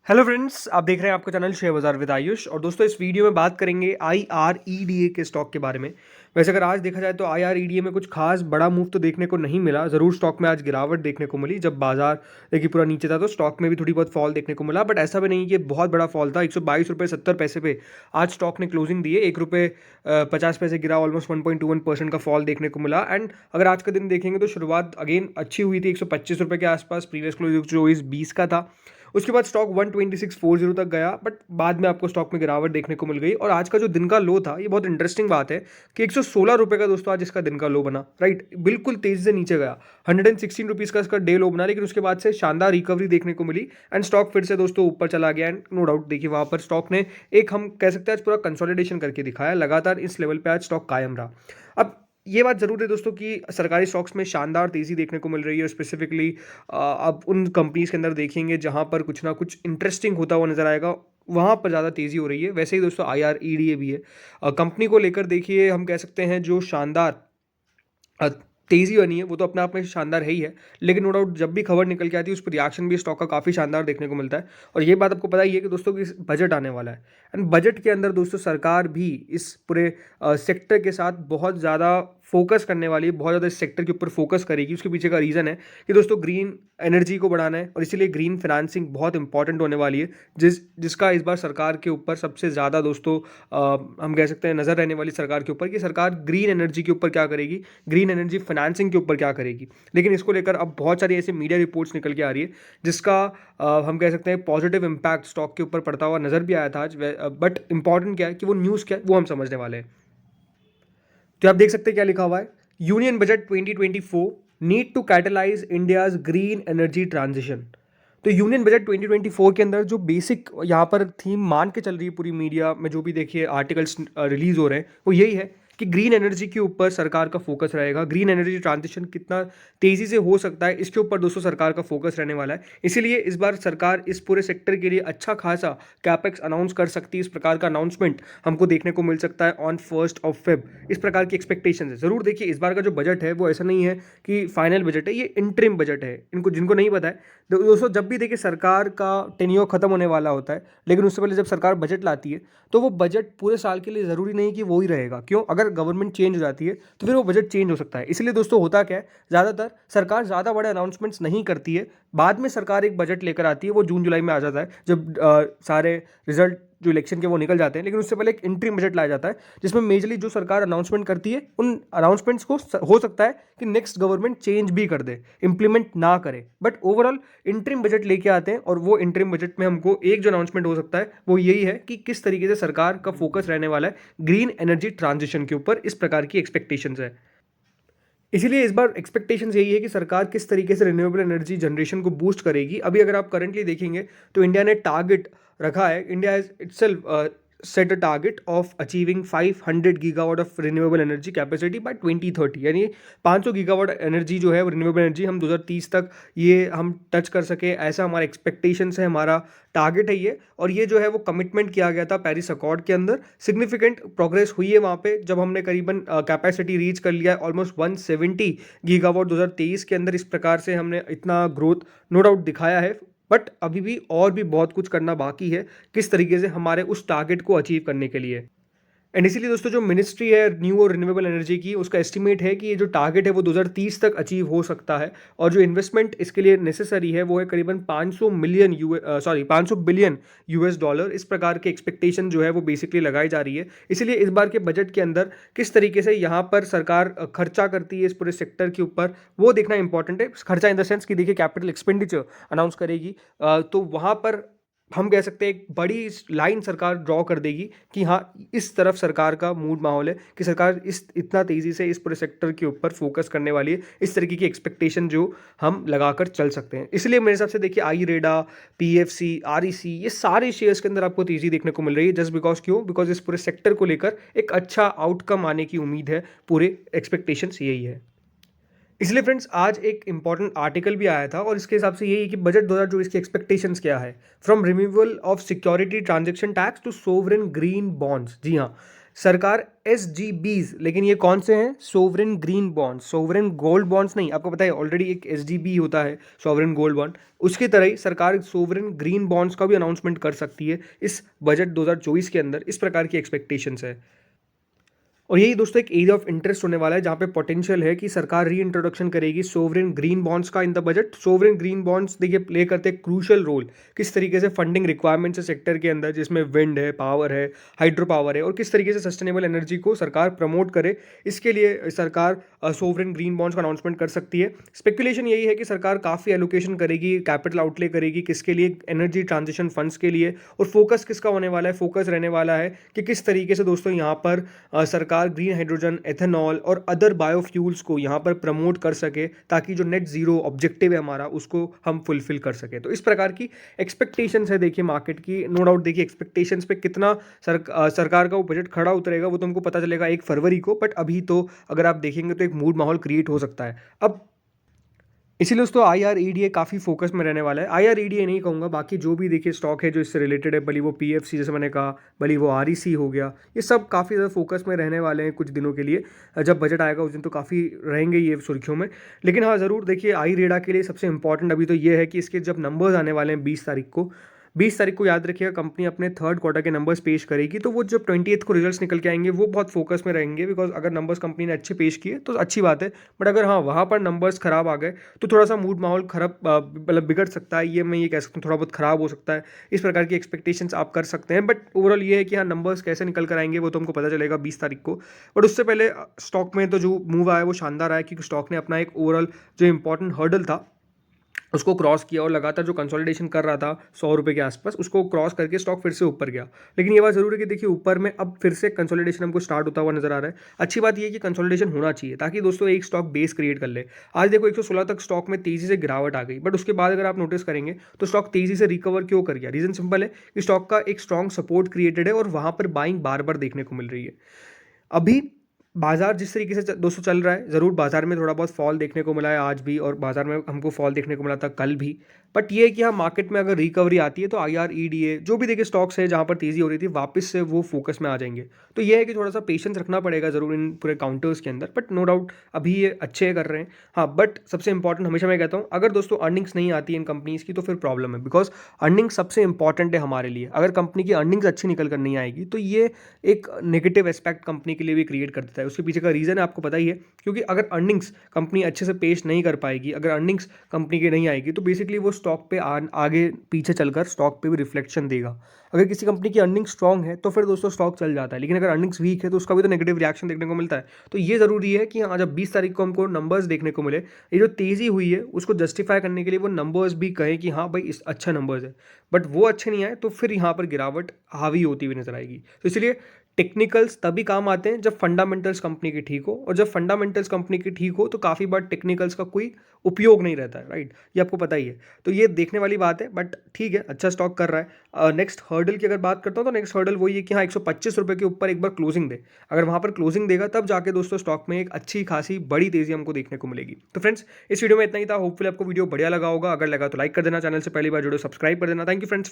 Hello friends, आप देख रहे हैं आपका चैनल शेयर बाजार विद आयुष। और दोस्तों, इस वीडियो में बात करेंगे IREDA के स्टॉक के बारे में। वैसे अगर आज देखा जाए तो IREDA में कुछ खास बड़ा मूव तो देखने को नहीं मिला। ज़रूर स्टॉक में आज गिरावट देखने को मिली। जब बाजार देखिए पूरा नीचे था तो स्टॉक में भी थोड़ी बहुत फॉल देखने को मिला, बट ऐसा भी नहीं कि बहुत बड़ा फॉल था। 122 रुपये 70 पैसे पे आज स्टॉक ने क्लोजिंग दी है। 1 रुपये 50 पैसे गिरा, ऑलमोस्ट 1.21% का फॉल देखने को मिला। एंड अगर आज का दिन देखेंगे तो शुरुआत अगेन अच्छी हुई थी 125 रुपये के आसपास। प्रीवियस क्लोज 124.20 का था। उसके बाद स्टॉक 126.40 तक गया, बट बाद में आपको स्टॉक में गिरावट देखने को मिल गई। और आज का जो दिन का लो था, ये बहुत इंटरेस्टिंग बात है कि 116 रुपये का दोस्तों आज इसका दिन का लो बना। राइट, बिल्कुल तेजी से नीचे गया। 116 रुपीज़ का इसका डे लो बना, लेकिन उसके बाद से शानदार रिकवरी देखने को मिली एंड स्टॉक फिर से दोस्तों ऊपर चला गया। एंड नो डाउट देखिए वहाँ पर स्टॉक ने एक, हम कह सकते हैं, आज पूरा कंसोलिडेशन करके दिखाया। लगातार इस लेवल पर आज स्टॉक कायम रहा। अब ये बात ज़रूर है दोस्तों कि सरकारी स्टॉक्स में शानदार तेज़ी देखने को मिल रही है। स्पेसिफिकली आप उन कंपनीज़ के अंदर देखेंगे जहाँ पर कुछ ना कुछ इंटरेस्टिंग होता हुआ नज़र आएगा, वहाँ पर ज़्यादा तेज़ी हो रही है। वैसे ही दोस्तों IREDA भी है। कंपनी को लेकर देखिए, हम कह सकते हैं जो शानदार अ, तेज़ी बनी है वो तो अपने आप में शानदार है ही है, लेकिन नो डाउट जब भी खबर निकल के आती है उस पर रिएक्शन भी स्टॉक का काफ़ी शानदार देखने को मिलता है। और ये बात आपको पता ही है कि दोस्तों कि बजट आने वाला है। एंड बजट के अंदर दोस्तों सरकार भी इस पूरे सेक्टर के साथ बहुत ज़्यादा फोकस करने वाली है, बहुत ज़्यादा इस सेक्टर के ऊपर फोकस करेगी। उसके पीछे का रीज़न है कि दोस्तों ग्रीन एनर्जी को बढ़ाना है, और इसीलिए ग्रीन फाइनेंसिंग बहुत इंपॉर्टेंट होने वाली है, जिसका इस बार सरकार के ऊपर सबसे ज़्यादा दोस्तों हम कह सकते हैं नज़र रहने वाली सरकार के ऊपर, कि सरकार ग्रीन एनर्जी के ऊपर क्या करेगी, ग्रीन एनर्जी फाइनेंसिंग के ऊपर क्या करेगी। लेकिन इसको लेकर अब बहुत सारी ऐसे मीडिया रिपोर्ट्स निकल के आ रही है जिसका हम कह सकते हैं पॉजिटिव इम्पैक्ट स्टॉक के ऊपर पड़ता हुआ नज़र भी आया था आज। बट इंपॉर्टेंट क्या है कि वो न्यूज़ क्या है वो हम समझने वाले हैं। तो आप देख सकते हैं क्या लिखा हुआ है, union budget 2024 need to catalyse India's green energy transition. तो यूनियन बजट 2024 के अंदर जो बेसिक यहाँ पर थीम मान के चल रही है पूरी मीडिया में, जो भी देखिए आर्टिकल्स रिलीज हो रहे हैं, वो यही है कि ग्रीन एनर्जी के ऊपर सरकार का फोकस रहेगा। ग्रीन एनर्जी ट्रांजिशन कितना तेज़ी से हो सकता है, इसके ऊपर दोस्तों सरकार का फोकस रहने वाला है। इसीलिए इस बार सरकार इस पूरे सेक्टर के लिए अच्छा खासा कैपेक्स अनाउंस कर सकती है। इस प्रकार का अनाउंसमेंट हमको देखने को मिल सकता है ऑन 1 Feb। इस प्रकार की एक्सपेक्टेशन है। ज़रूर देखिए इस बार का जो बजट है वो ऐसा नहीं है कि फाइनल बजट है, ये इंटरिम बजट है। इनको जिनको नहीं पता है, दोस्तों जब भी देखिए सरकार का टेन्योर खत्म होने वाला होता है, लेकिन उससे पहले जब सरकार बजट लाती है तो वो बजट पूरे साल के लिए ज़रूरी नहीं कि वो ही रहेगा। क्यों? अगर गवर्नमेंट चेंज हो जाती है तो फिर वो बजट चेंज हो सकता है। इसलिए दोस्तों होता क्या है, ज़्यादातर सरकार ज़्यादा बड़े अनाउंसमेंट्स नहीं करती है। बाद में सरकार एक बजट लेकर आती है, वो जून जुलाई में आ जाता है जब सारे रिजल्ट जो इलेक्शन के वो निकल जाते हैं। लेकिन उससे पहले एक इंटरिम बजट लाया जाता है जिसमें मेजरली जो सरकार अनाउंसमेंट करती है, उन अनाउंसमेंट्स को हो सकता है कि नेक्स्ट गवर्नमेंट चेंज भी कर दे, इंप्लीमेंट ना करे, बट ओवरऑल इंटरिम बजट लेके आते हैं। और वो इंटरिम बजट में हमको एक जो अनाउंसमेंट हो सकता है वो यही है कि किस तरीके से सरकार का फोकस रहने वाला है ग्रीन एनर्जी ट्रांजिशन के ऊपर। इस प्रकार की एक्सपेक्टेशंस है। इसीलिए इस बार एक्सपेक्टेशंस यही है कि सरकार किस तरीके से रिन्यूएबल एनर्जी जनरेशन को बूस्ट करेगी। अभी अगर आप करंटली देखेंगे तो इंडिया ने टारगेट रखा है, India is itself set a target of achieving 500 gigawatt of renewable energy capacity by 2030। यानी 500 गीगावाट एनर्जी जो है वो रिन्यूएबल एनर्जी हम 2030 तक ये हम टच कर सके, ऐसा हमारा एक्सपेक्टेशंस है, हमारा टारगेट है ये। और ये जो है वो कमिटमेंट किया गया था पेरिस अकॉर्ड के अंदर। सिग्निफिकेंट प्रोग्रेस हुई है वहाँ पे, जब हमने करीबन कैपेसिटी रीच कर लिया है ऑलमोस्ट 170 गीगावाट 2023 के अंदर। इस प्रकार से हमने इतना ग्रोथ नो डाउट दिखाया है, बट अभी भी और भी बहुत कुछ करना बाकी है किस तरीके से हमारे उस टारगेट को अचीव करने के लिए। एंड इसीलिए दोस्तों जो मिनिस्ट्री है न्यू और रिन्यूएबल एनर्जी की, उसका एस्टिमेट है कि ये जो टारगेट है वो 2030 तक अचीव हो सकता है। और जो इन्वेस्टमेंट इसके लिए नेसेसरी है वो है करीबन 500 बिलियन US डॉलर। इस प्रकार के एक्सपेक्टेशन जो है वो बेसिकली लगाई जा रही है। इसीलिए इस बार के बजट के अंदर किस तरीके से यहाँ पर सरकार खर्चा करती है इस पूरे सेक्टर के ऊपर, वो देखना इंपॉर्टेंट है। खर्चा इन द सेंस कि देखिए कैपिटल एक्सपेंडिचर अनाउंस करेगी, तो वहाँ पर हम कह सकते हैं एक बड़ी लाइन सरकार ड्रॉ कर देगी कि हाँ इस तरफ सरकार का मूड माहौल है, कि सरकार इस इतना तेज़ी से इस पूरे सेक्टर के ऊपर फोकस करने वाली है। इस तरीके की एक्सपेक्टेशन जो हम लगाकर चल सकते हैं। इसलिए मेरे हिसाब से देखिए IREDA, PFC, REC, ये सारे शेयर्स के अंदर आपको तेज़ी देखने को मिल रही है। जस्ट बिकॉज क्यों? बिकॉज इस पूरे सेक्टर को लेकर एक अच्छा आउटकम आने की उम्मीद है। पूरे एक्सपेक्टेशंस यही है। इसलिए फ्रेंड्स आज एक इंपॉर्टेंट आर्टिकल भी आया था और इसके हिसाब से यही है कि बजट 2024 की एक्सपेक्टेशंस क्या है। From removal of security transaction tax to sovereign green bonds. जी हाँ, सरकार एसजीबीज, लेकिन ये कौन से हैं? Sovereign green bonds, sovereign gold bonds नहीं। आपको पता है ऑलरेडी एक एसजीबी होता है, सोवरेन गोल्ड बॉन्ड। उसकी तरह ही सरकार सोवरेन ग्रीन बॉन्ड्स का भी अनाउंसमेंट कर सकती है इस बजट 2024 के अंदर। इस प्रकार की एक्सपेक्टेशंस है। और यही दोस्तों एक एरिया ऑफ इंटरेस्ट होने वाला है जहाँ पे पोटेंशियल है कि सरकार री इंट्रोडक्शन करेगी सोवरेन ग्रीन बॉन्ड्स का in the budget. Sovereign green bonds देखिए प्ले करते हैं क्रूशल रोल, किस तरीके से फंडिंग रिक्वायरमेंट्स है सेक्टर के अंदर, जिसमें विंड है, पावर है, हाइड्रो पावर है, और किस तरीके से सस्टेनेबल एनर्जी को सरकार प्रमोट करे। इसके लिए सरकार सोवरेन ग्रीन बॉन्ड्स का अनाउंसमेंट कर सकती है। स्पेकुलेशन यही है कि सरकार काफ़ी एलोकेशन करेगी, कैपिटल आउटले करेगी, किसके लिए? एनर्जी ट्रांजिशन फंड्स के लिए। और फोकस किसका होने वाला है? फोकस रहने वाला है कि किस तरीके से दोस्तों यहाँ पर सरकार ग्रीन हाइड्रोजन, एथेनॉल और अदर बायोफ्यूल्स को यहाँ पर प्रमोट कर सके, ताकि जो नेट जीरो ऑब्जेक्टिव है हमारा उसको हम फुलफिल कर सके। तो इस प्रकार की एक्सपेक्टेशंस है देखिए मार्केट की। नो डाउट देखिए एक्सपेक्टेशंस पे कितना सरकार का वो बजट खड़ा उतरेगा वो तो हमको पता चलेगा 1 फरवरी को। बट अभी तो अगर आप देखेंगे तो एक मूड माहौल क्रिएट हो सकता है। अब इसीलिए दोस्तों IREDA काफ़ी फोकस में रहने वाला है। IREDA नहीं कहूँगा, बाकी जो भी देखिए स्टॉक है जो इससे रिलेटेड है, भले वो PFC जैसे मैंने कहा, भले वो REC हो गया, ये सब काफ़ी ज़्यादा फोकस में रहने वाले हैं कुछ दिनों के लिए। जब बजट आएगा उस दिन तो काफ़ी रहेंगे ये सुर्खियों में। लेकिन हाँ ज़रूर देखिए IREDA के लिए सबसे इंपॉर्टेंट अभी तो ये है कि इसके जब नंबर्स आने वाले हैं 20 तारीख को, 20 तारीख को याद रखिएगा कंपनी अपने थर्ड क्वार्टर के नंबर्स पेश करेगी। तो वो जब 28 को रिजल्ट्स निकल के आएंगे वो बहुत फोकस में रहेंगे, बिकॉज अगर नंबर्स कंपनी ने अच्छे पेश किए तो अच्छी बात है। बट अगर हाँ वहाँ पर नंबर्स खराब आ गए तो थोड़ा सा मूड माहौल खराब मतलब बिगड़ सकता है, ये मैं ये कह सकता हूँ, थोड़ा बहुत खराब हो सकता है। इस प्रकार की एक्सपेक्टेशंस आप कर सकते हैं। बट ओवरऑल ये है कि हाँ नंबर्स कैसे निकल कर आएंगे वो तो हमको पता चलेगा 20 तारीख को। बट उससे पहले स्टॉक में तो जो मूव आया वो शानदार आया, क्योंकि स्टॉक ने अपना एक ओवरऑल जो इंपॉर्टेंट हर्डल था उसको क्रॉस किया और लगातार जो कंसोलिडेशन कर रहा था 100 रुपये के आसपास, उसको क्रॉस करके स्टॉक फिर से ऊपर गया। लेकिन ये बात जरूर है कि देखिए ऊपर में अब फिर से कंसोलिडेशन हमको स्टार्ट होता हुआ नजर आ रहा है। अच्छी बात ये है कि कंसोलिडेशन होना चाहिए ताकि दोस्तों एक स्टॉक बेस क्रिएट कर ले। आज देखो 116 तक स्टॉक में तेजी से गिरावट आ गई, बट उसके बाद अगर आप नोटिस करेंगे तो स्टॉक तेजी से रिकवर क्यों कर गया? रीजन सिंपल है कि स्टॉक का एक स्ट्रॉन्ग सपोर्ट क्रिएटेड है और वहां पर बाइंग बार बार देखने को मिल रही है। अभी बाजार जिस तरीके से दोस्तों चल रहा है, ज़रूर बाजार में थोड़ा बहुत फॉल देखने को मिला है आज भी, और बाजार में हमको फॉल देखने को मिला था कल भी। बट ये है कि हाँ मार्केट में अगर रिकवरी आती है तो IREDA जो भी देखिए स्टॉक्स है जहाँ पर तेज़ी हो रही थी वापस से वो फोकस में आ जाएंगे। तो ये है कि थोड़ा सा पेशेंस रखना पड़ेगा ज़रूर इन पूरे काउंटर्स के अंदर। बट नो डाउट अभी ये अच्छे कर रहे हैं। हाँ बट सबसे इंपॉर्टेंट हमेशा मैं कहता हूँ, अगर दोस्तों अर्निंग्स नहीं आती है इन कंपनीज़ की तो फिर प्रॉब्लम है, बिकॉज अर्निंग सबसे इंपॉर्टेंट है हमारे लिए। अगर कंपनी की अर्निंग्स अच्छी निकल कर नहीं आएगी तो ये एक नेगेटिव एस्पेक्ट कंपनी के लिए भी क्रिएट कर देता है। उसके पीछे का रीज़न है आपको पता ही है, क्योंकि अगर अर्निंग्स कंपनी अच्छे से पेश नहीं कर पाएगी, अगर अर्निंग्स कंपनी की नहीं आएगी तो बेसिकली वो स्टॉक पे आगे पीछे चलकर स्टॉक पे भी रिफ्लेक्शन देगा। अगर किसी कंपनी की अर्निंग स्ट्रांग है तो फिर दोस्तों स्टॉक चल जाता है, लेकिन अगर अर्निंग्स वीक है तो उसका भी तो नेगेटिव रिएक्शन देखने को मिलता है। तो ये ज़रूरी है कि हाँ जब 20 तारीख को हमको नंबर्स देखने को मिले, ये जो तेज़ी हुई है उसको जस्टिफाई करने के लिए वो नंबर्स भी कहें कि हाँ भाई इस अच्छा नंबर्स है। बट वो अच्छे नहीं आए तो फिर यहाँ पर गिरावट हावी होती हुई नजर आएगी। तो इसलिए टेक्निकल्स तभी काम आते हैं जब फंडामेंटल्स कंपनी की ठीक हो, और जब फंडामेंटल्स कंपनी की ठीक हो तो काफ़ी बार टेक्निकल्स का कोई उपयोग नहीं रहता है, राइट? ये आपको पता ही है। तो ये देखने वाली बात है। बट ठीक है, अच्छा स्टॉक कर रहा है। नेक्स्ट हर्डल की अगर बात करता हूँ तो नेक्स्ट हर्डल वही है कि हाँ 125 रुपये के ऊपर एक बार क्लोजिंग दे। अगर वहाँ पर क्लोजिंग देगा तब जाके दोस्तों स्टॉक में एक अच्छी खासी बड़ी तेज़ी हमको देखने को मिलेगी। तो फ्रेंड्स इस वीडियो में इतना ही था। होपफुली आपको वीडियो बढ़िया लगा होगा। अगर लगा तो लाइक कर देना, चैनल से पहली बार जुड़े सब्सक्राइब कर देना। Thank you friends.